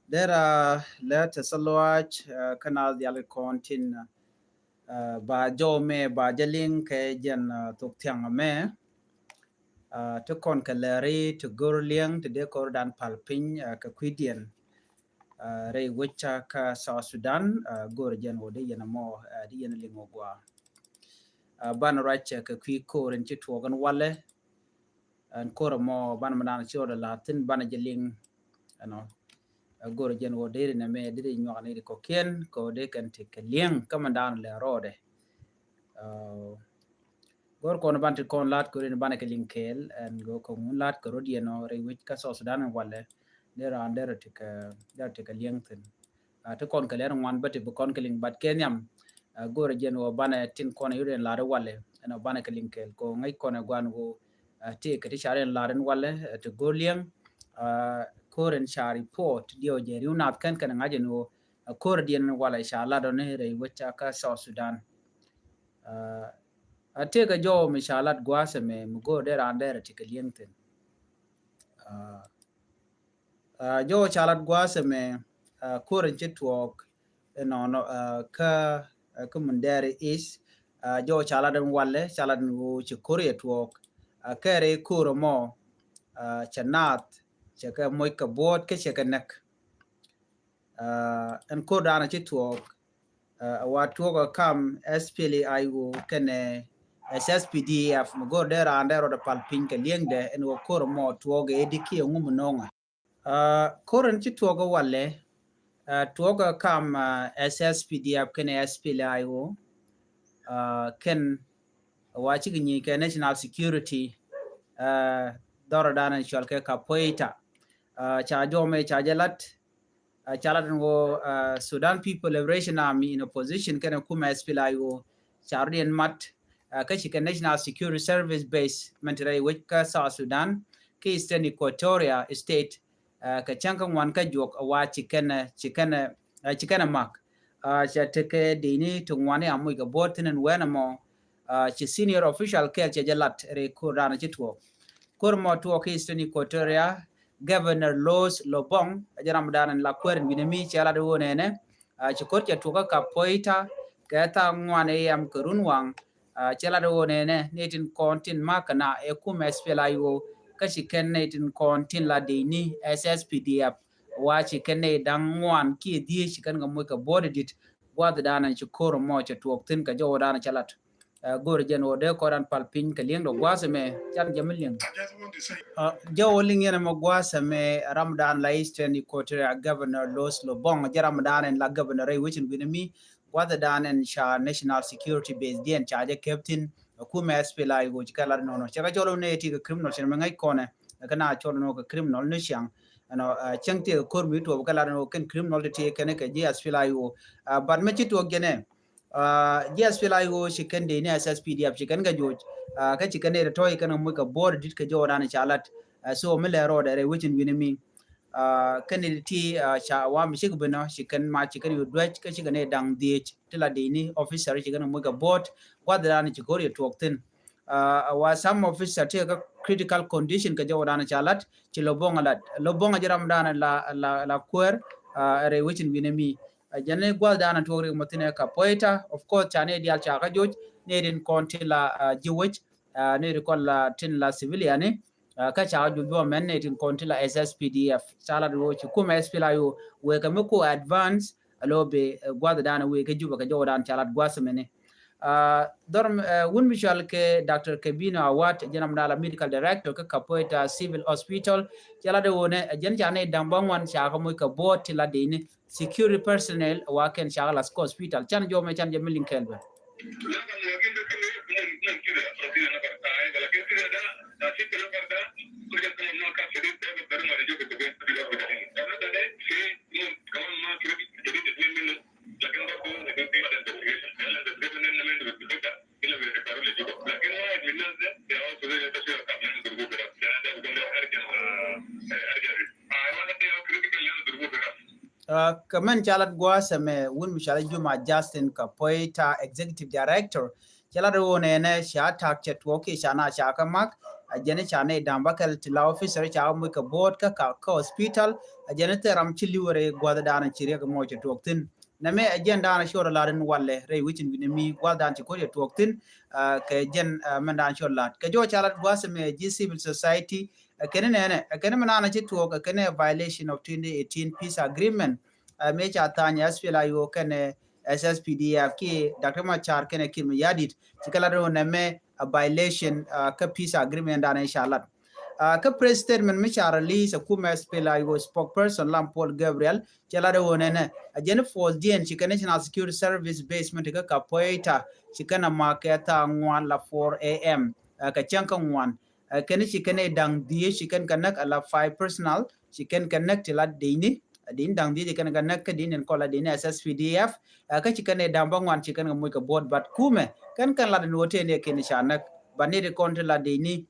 There let salwach kanal dial kontin ba jo me ba jaling ke jen tuk tiang me to kon kaleri to gurliang to de kordan palpin ka kwidien re wicha ka South Sudan gor jen wode yen mo di yen lingogwa ban racha ka kwi koren ci togan wale an kora mo ban manan ci oda latin ban jaling ano gor jen wode na me de nyoni ko ken ko de kan te liang kamandan le rode gor kon ban te kon lat ko ren ban ke linkel en go ko mun lat ko rodieno re wich ka South Sudan wale der ander te ka liang ten te kon ka ler ngwan bate bu kon ke ling bat kenyam gor jen wo ban tin kon yuren la wale en ban ke linkel ko ngai kon gwan go te ke ti sharen la ren wale te go liang koren shari port dio je riunat kan kan ngaje no kor dien wala inshallah don re wich ka South Sudan atega jo mishalat gwase me mugo der ander tikalienten jo chalat gwase me koren chitwok no ka kumundere is jo chaladen walle chaladen wo chikore twok kare kuro mo chanat chaka moy ka bot ke chaka nak en kodana chitwok wa twok kam SPLIO kene SSPDF mugo der ander ro palpin ke liengde en wo kuro mo twoge ediki ngum nonga koren chitwogo walle twoga kam SSPDF kene SPLIO ken wachi ginyi ke national security dora dana chalke kapoita cha jome cha jalat chalat ngo Sudan People Liberation Army in opposition kene kuma SPLIO chardian mat kachi ke national security service base mentere wika South Sudan ke Eastern Equatoria state ka chankan wan ka jok wa chikana mak cha teke dini tungwani amu ga botinen wenamo chi senior official ke cha jalat re ko rana chitwo kormo to ke Eastern Equatoria Governor Los Lobong ajaram danan la kwer binemi chala de wonene chi korcha to ka poita ka ta ngwane yam kurunwang chala de wonene netin kontin makana e kuma SPLIO kashi kenne tin kontin la dini SSPDF wachi kenne dan ngwan ki die shi kan ga moy ka bodedit wad danan ci koro mo ci tuoktin ka jo dana chalat gor jen o de koran palpin ka lieng do gwase me chan jamilien jo ling yana mo gwase me Ramadan la Eastern Equatoria Governor Los Lobong Ramadan en la governor ay wichin binami wad danan sha national security base dien charge captain kuma SPLIO jikala no chaka jolo ne ti criminal chen ngai kone kana cholo no criminal ne chiang ano changte kormi to kala no ken criminal ti kene ke SPLIO but me chito gene SPLIO chicken de ne SSPDF chicken ga joj ka chicken de toy kana mu ka board dit ka jora ne chalat so me le ro de wichin winimi kaniti cha wa mi shig bino chicken ma chicken yu dwech ka chicken dang dich tila dini officer chicken mu ka board wadra ni chikori twoktin wa some officer take a critical condition ka jawda na chalat ci lobonga jaram dana la kwer re wichin winemi jane gwalda na tori mutine ka poeta of course chane dial cha ka joj ne din kontila jiwich ne rikol la tin la civilian ka cha jujo men ne tin kontila SSPDF chala do ci kuma SPLIO we ka meko advance alobe gwalda dana we ka juba ka jawda chalat gwasmene dorm wun michal ke Dr. Kebino Awat janam dala medical director ka Kapoeta Civil Hospital jala de wone jan jane dambang wan cha ka moy ka bot la de security personnel wa ken cha la hospital chan jo me chan jamilin kelbe kaman chalat gwasa me wun mishala juma Justin Kapoeta executive director chala do ne sha tak chetwoki shana shaka mak ajene chane dambakal tila officer cha mu ka board ka hospital ajene teram chiliwore gwada dana chiriya ka mo cha toktin name agenda na shora larin walle re wichin mi gwada dan ko ya toktin ka jen mandan sholat ka jo chalat gwasme ji civil society kene manana chi tok kene violation of 2018 peace agreement me cha tanya spela yo kene SSPDF ki Dr. Machar kene kim yadit tikala ro name a violation ka peace agreement dana inshallah ka president men Machar release kuma spela yo spokesperson Lampol Gabriel chala ro nene agene force dien chikene national security service basement ka poeta chikana maketa ngwan la 4 am ka chanka ngwan kene chikene dang die chiken kanak ala 5 personal chiken connect la dini din dang die chiken kanak ka din en kola din SSPDF ka chikene damba ngwan chiken ngamoy ka board bat kume kan la note ne kene chanak bani de kontra la dini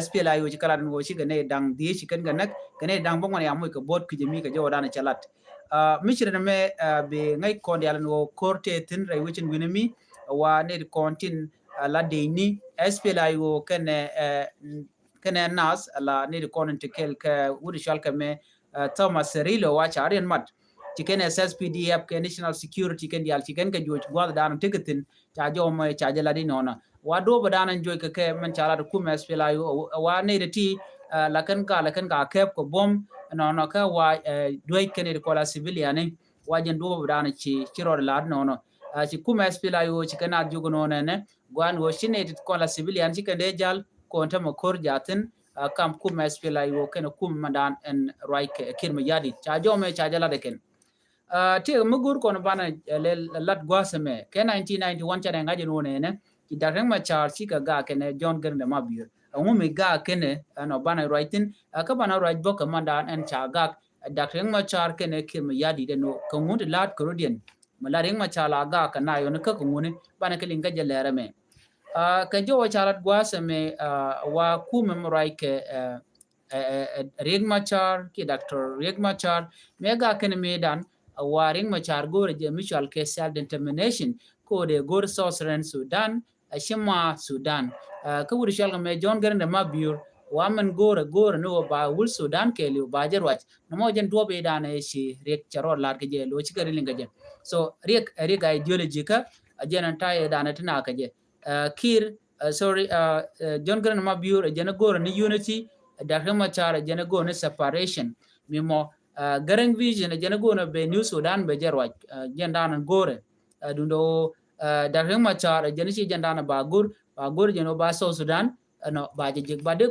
SPLA yo chikala no chikene dang die chiken kanak kene dang bangwan ya moy ka board kijimi ka jodana chalat mishira me be ngai kondial no korte tin ray wichin winami wa ne kontin la dini SPLA yo kene nas la ne konin tikel ka wudi shalka me Thomas Serilo wa charian mat chiken SSPDF ke national security ken dial chiken ka joj gwad dan tiketin cha jo me cha jala di nona wa do badan joy ka ke man chala ku mes pela yo wa ne ti la kan ka kep ko bom no ka wa doy ken ko la civilian wa jen do badan chi chiro la no chi ku mes pela yo chiken a jugo no ne gwan wo shine ko la civilian chiken de jal ko ta mo kor jatin kam ku mes pela yo ken ku mandan en right kirma yadi cha jo me cha jala de ken ti mugur kono bana lat gwaseme ke 1991 cha ngaje no ne ki dareng ma char chi ka ga kene John Garnde Mabir ngumi ga kene no bana writing ka bana right book mandan en cha ga dareng ma char kene kirma yadi de no ko ngut lat korodian malareng ma chala ga kana yo ne ka ngune bana ke linga jelere me ka jo charat gwaseme wa ku memorai ke Regmachar ki Dr. Regmachar mega kene medan waring machar gore je mutual ke self determination ko de gore Southern Sudan shima Sudan ka wuri shalga me John Garnde Mabir wa man gore no ba wul Sudan ke liu ba jerwach no mo jen dobe dana shi rek charor lar ke je lo chi kare linga je so rek ideology ka ajenan taye dana tana ka je kir John Garnde Mabir jena gore ni unity Dr. Machar jena go ne separation mimo garang vision jena go na be New Sudan be jerwach jendana gore dundo Dr. Machar jena chi jendana ba gur jeno ba South Sudan no ba jig ba de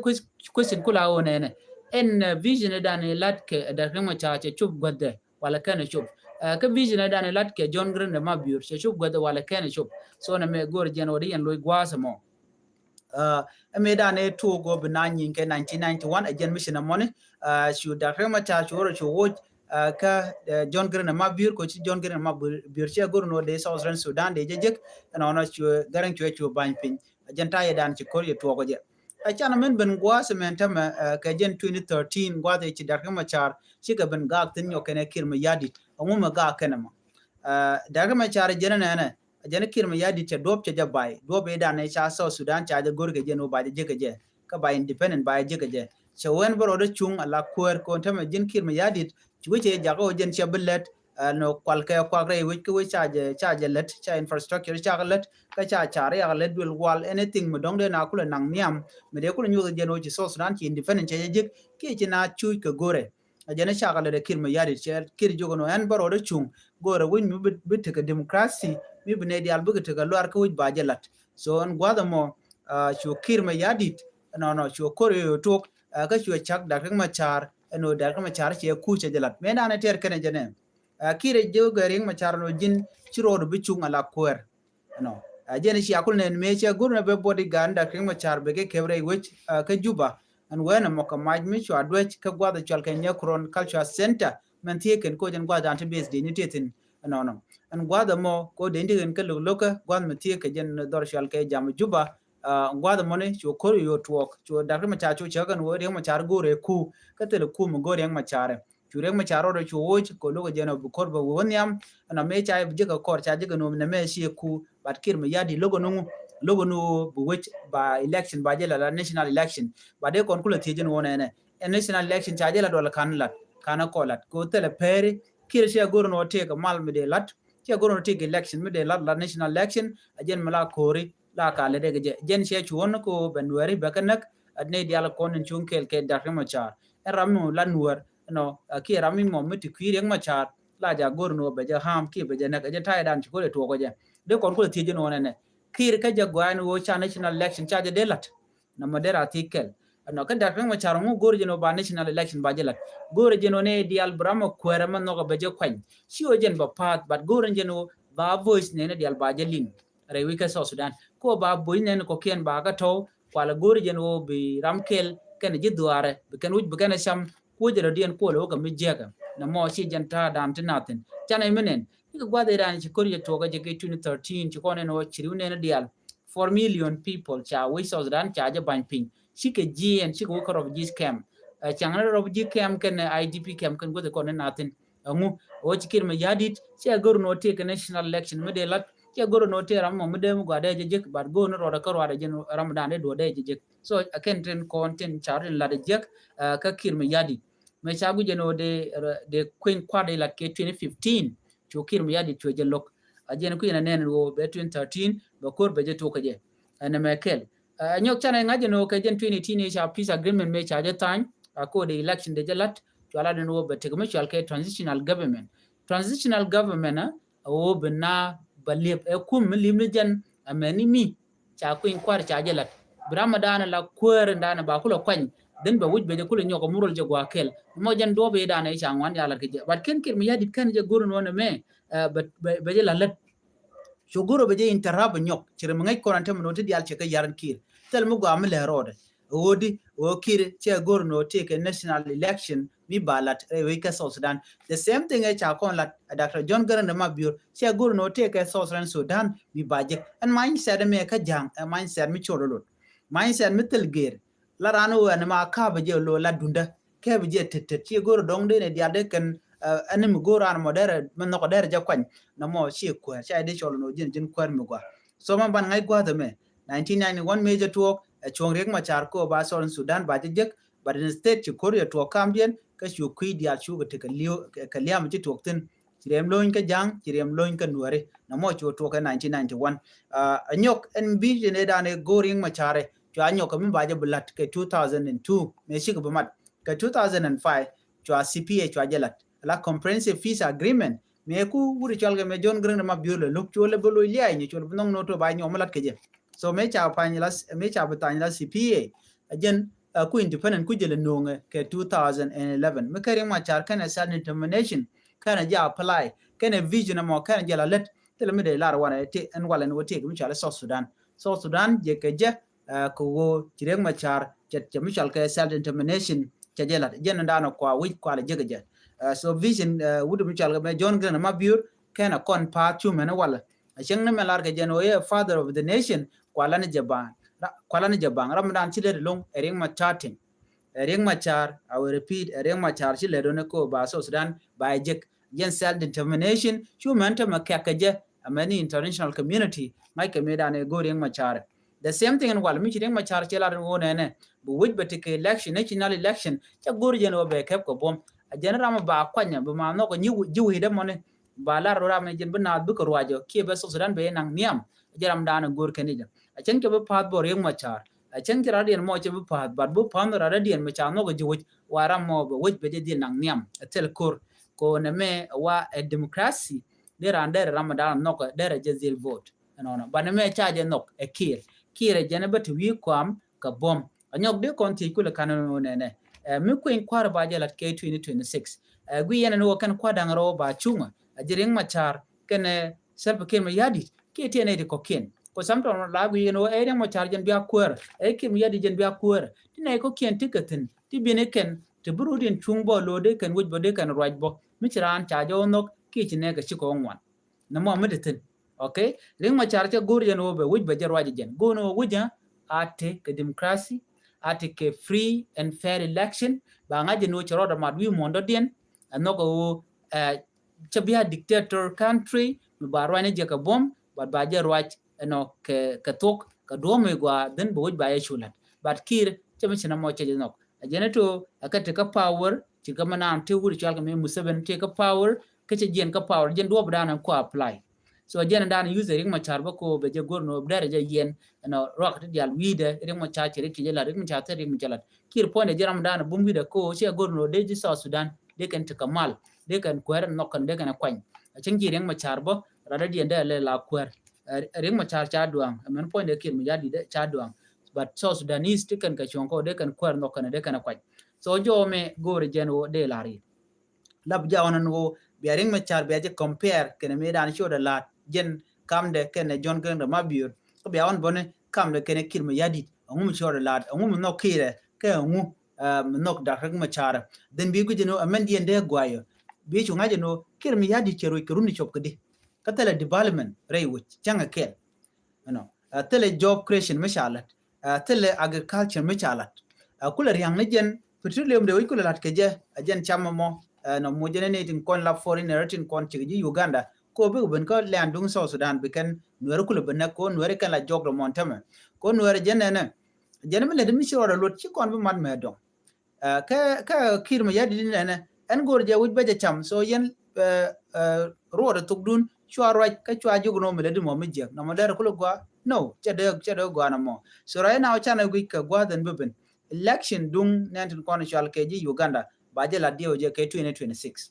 question kula one ne en vision dan lat ke Dr. Machar che chup godde wala kana chup ka vision dan lat ke John Garnde Mabir che chup godde wala kana chup so na me gor jeno di en loy gwasamo medane to go benanyin ke 1991 ajen mission money shu Dr. Machar choro chuo ka John Garnde Mabir ko chi John Garnde Mabir che gor no de Southern Sudan de jejek no chu garang chu ban pin ajen taye dan chi ko ye to go je achana men ben gwa sementa ka jen 2013 gwa de chi Dr. Machar chi ga ben ga tin yo kene kirma yadi nguma ga kenama Dr. Machar jena ne jena kirma yadi che dop che jabai dobe dan ne cha South Sudan cha de gor ge jeno ba de je ka ba independent ba je che wen bro de chung ala kwer ko tama jin kirma yadi chuche jago jen che billet no kwalke kwagre which ko cha let cha infrastructure cha let ka cha re let dul wall anything mo dong de na kula nang niam me de kula nyu de no chi South Sudan chi independent che je ke chi na chu ke gore ajana cha de kirma yadi che kir jogo no en bro de chung gore win mi bit ka democracy mi bne di albuga to ga lor ko wi ba jelat so on gwada mo chu kirma yadi no chu kore tok ka chu chak Dr. Machar no Dr. Machar che ku che jelat me na ne ter kene jene kire jo garing Machar no jin chiro do bichung ala kwer no jene shi akul ne me che gurna be body gan Dr. Machar be ke kebre wich ka juba an wena mo ka maj mi chwa dwech ka gwada chal ke nyakron culture center men tie ken ko jen gwada ante base de ni tetin no an gwada mo ko de ndigen ka loka gwada me tie ke jen dor chal ke jam juba gwada mo ne chu ko yo twok chu Dr. Machar chu chagan wo re Machar gore ku ka tele ku mo gore Machar Jureng Macharo do chuoj ko logo jeno bu korba wonyam na me chai jiga kor cha jiga no na me shi ku bat kir me yadi logo no logonu which by election ba je la national election ba de kon kula tijin wona ne national election cha je la dol kan lat kana ko lat ko tele pere kire sia gorno te ka mal me de lat sia gorno te election me de lat la national election ajen mala kori la ka le de jen sia chuon ko benwari bakanak adne dial kon chung kel ke dakre machar ramu lanwar no ki rami mo meti kwire machar la ja gorno be ja ham ki be ja nak ja tai dan ko le to ko ja de kon ko tijin wona ne kire ka ja gwan wo cha national election cha de lat na modera article no kan dakre machar ngo gorjeno ba national election ba jelat gorjeno ne dial bramo kwera man no be ja kwan si o jen ba pat but gorjeno ba voice ne ne dial ba jelin rewi ka so Sudan ko ba boy ne ko ken ba ka to wala gorjeno bi ramkel kan ji duare be kan wuj be kan sham ko jero dien ko lo ka mi jega na mo si janta dam tinatin chana menen ko gwa de ran ci koriya to ga je 2013 ci ko ne no ci ne dial 4 million people cha we so Sudan cha je ban ping shike GN shike ko refugee camp changna refugee camp kan IDP camp kan go de ko ne natin ngu o chikir me yadit che gor no te national election me de lat che gor no te ram mo de mu ga de je bar go no ro da kar wa de ramadan de do de je so aken ten content charin la de je ka kir me yadit me cha gu je no de queen kwade la ke 2015 cho kir me yadit cho je lok ajen ku ina nen wo be 2013 ba kor be je to ka je na mekel nyok chana ngaje no ka jen 2018 cha peace agreement me cha je tan ko de election de jalat to ala no be te me chal ke transitional government o bena balib e kum lim ne jan ameni mi cha ko in kwar cha jalat ramadan la kwer ndana ba kula kwan den ba wujbe je kula nyoko murol je gwa kel mo jan do be dana cha ngwan yala ke je bat ken kir mi yadit kan je gurun wona me be je la let shuguro be je interab nyok cire ngai korante mo to dial che ka yaran kir tel mu gwa mele rode wodi o kir che gorno take national election mi balat we ka South Sudan the same thing e cha kon lat Dr. John Garang ma biur che gorno take South Sudan mi baje and mindset me ka jang mindset mi chodolot mindset mi telger la rano an ma ka be je lo la dunda ke be je tet che gor dong de ne dia de kan anim goran modere man no der ja kwan na mo chi ko cha de cholo no jin kwar mi gwa so man ban ngai gwa de me 1991 major talk chong rek ma char ko ba South Sudan ba je but instead chi korea to Cambian ka shu kui dia chu ga te ka liam chi tok tin chirem loin ka jang chirem loin ka nuare na mo chu to ka 1991 anyok NB ne da ne goring ma chare chu anyok ka mi ba je blat ka 2002 me shi ka ba mat ka 2005 chu CPA chu ajelat la comprehensive fees agreement me ku wuri chal ga me John Grang ma biole luk chu le bolo liya ni chu nong no to ba nyomalat ke je so me cha batanya CPA ajen ku independent ku jele nonge ke 2011 me kare ma char kana san determination kana ja apply kana vision mo kana jala let tele me de lar wana te en wala no te mi chala South Sudan je ke je ko wo jireng ma char je mi chal ke self determination je jela jen ndano kwa wi kwa le je so vision wudu mi chal me John Grang ma biur kana kon pa chu me na wala acheng na me lar ke jeno ye father of the nation kwa la ne jabang ramadan chile long ering ma charting ering ma char I will repeat ering ma char chile do ne ko ba South Sudan ba je yen self determination chu man ta makakaje amani international community mai ke medane go ering ma char the same thing in wal mi ering ma char chela ro ne bu wit betike election national election cha gorje no be kep ko bom general ma ba kwanya bu ma no ko jiwi de mone ba la ro ram jen bana bu ko wajo ke be South Sudan be nang niam jaram dana gor kenija achen ke be pat bor yang machar achen ke radian mo che be pat but bu pam radian machar no go jiwi waram mo be wit be de nang niam tel kor ko ne me wa democracy de randere ramadan no ko dere je zil vote no ba ne me charge no e kire jene be wi kwam ka bom anyok de konti kula kanano ne mi ko in kwar ba je lat ke 2026 gwi yana no kan kwadangro ba chunga ajiring machar kene self ke me yadi ke tiene de koken ko samto la gwi no e mo chargen bia kwer e kim yadi jen bia kwer tine ko kien tikatin ti bine ken te burudin chungbo lode ken wujbo de kan rajbo mi chiran chajo nok ki chine ga chiko ngwan na mo medetin okay ring ma charge gurjen obe wujbo je rwaje jen gono wuja ate ke democracy ate ke free and fair election ba ngaje no chroda madwi mondo dien anoko chabia dictator country ba rwane je ka bom ba je rwaj no ke tok ka do me gwa den bo ba ya chulat but kir chama china mo che nok ajena to akate ka power ti ka manam te wuri chal ka me museven te ka power ka che jen ka power jen do bdana ko apply so ajena dan user ring ma charba ko be je gorno bdare je yen no rock te dial wide ring ma cha chere ti jela ring ma cha te ring ma chalat kir pone jeram dan bum wide ko che gorno de ji South Sudan de kan te kamal de kan kwer nokkan de kan kwany achengi ring ma charbo rada di ende le la kwer ring ma char cha duang men point de kir mi jadi de cha duang but South Sudanese te kan ka chonko de kan kwer nokkan de kan kwany so jo me gore jeno de lari lab jawanan wo bearing ma char be je compare ken me dan show de la jen kamde ken John Gang de mabur ko be on bone kamde ken kir mi yadi ngum show de la ngum no kire ke ngum nok da ring ma char den bi ku jeno amen di ende gwayo bi chu ngaje no kir mi yadi chero kiruni chop kedi katala development raywich changa kel no tele job creation mashalat tele agriculture mashalat kula riang ne jen petroleum de wi kula lat keje ajen chama mo no mo jene ne tin kon la foreigner tin kon chigi Uganda ko be ben ko landung South Sudan be kan nuer kula ben ko nuer kan la jogro montama ko nuer jene ne jene me le mi shoro lot ci kon be man me don ka kir mi yadi ne en gor je wuj be cham so yen roda tugdun chwa ka chwa jugno me le mo me je na mo der kulo gwa no chede gwa na mo so right now chana wi ka gwa den beben election dung nantin constitutional keji Uganda baje la dio je ke 2026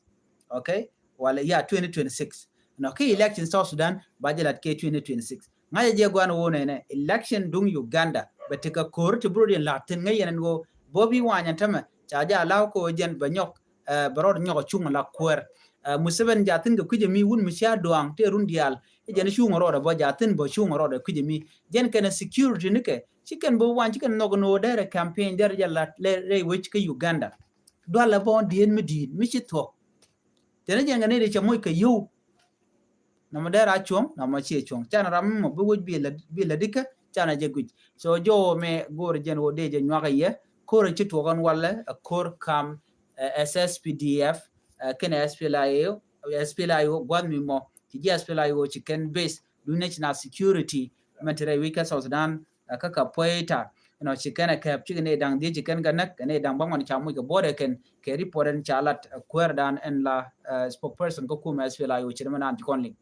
okay wala ya 2026 no ke election South Sudan baje la ke 2026 ngaje je gwa no wona ne election dung Uganda betika kor to brodian latin ngayen go bobi wanya tama chaja law ko jen banyok barod nyoko chung la kwer museven jatin ga kuje mi wun mi sha doang te rundial jen chung roda bo jatin bo chung roda kuje mi jen kana security nike chicken bo wan chicken no dere campaign der jalla le which ka Uganda do la bon dien mi chi to tene jen ngane de chamoy ka yo na mo dera chong na mo chi chong chana ram mo bo bi la dika chana je guj so jo me gor jen wo de je nyaka ye kor chi to gan wala kor kam SSPDF ken SPLIO gwan mi mo ti SPLIO chicken base do national security mantere wika South Sudan kaka poeta no chicken cap chicken dang di chicken ganak ne dang bangon chamu ke bore ken ke reporten chalat kwerdan en la spokesperson ko kuma SPLIO chirman an konli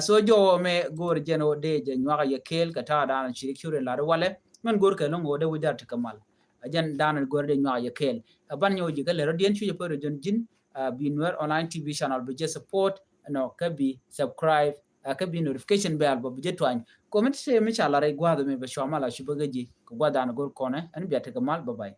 so jo me gor jeno de je nyaka ye kel kata dan chirikure la wale men gor ke no ngode wudar kamal ajan dan gor de nyaka ye kel ban nyoji gale rodien chu je jon jin binwer online TV channel be support no kabi subscribe kabi notification bell bo je twany comment se mi chala ray gwado me be shoma la shubaga ji ko gwada na gor kone an biya te kamal bye bye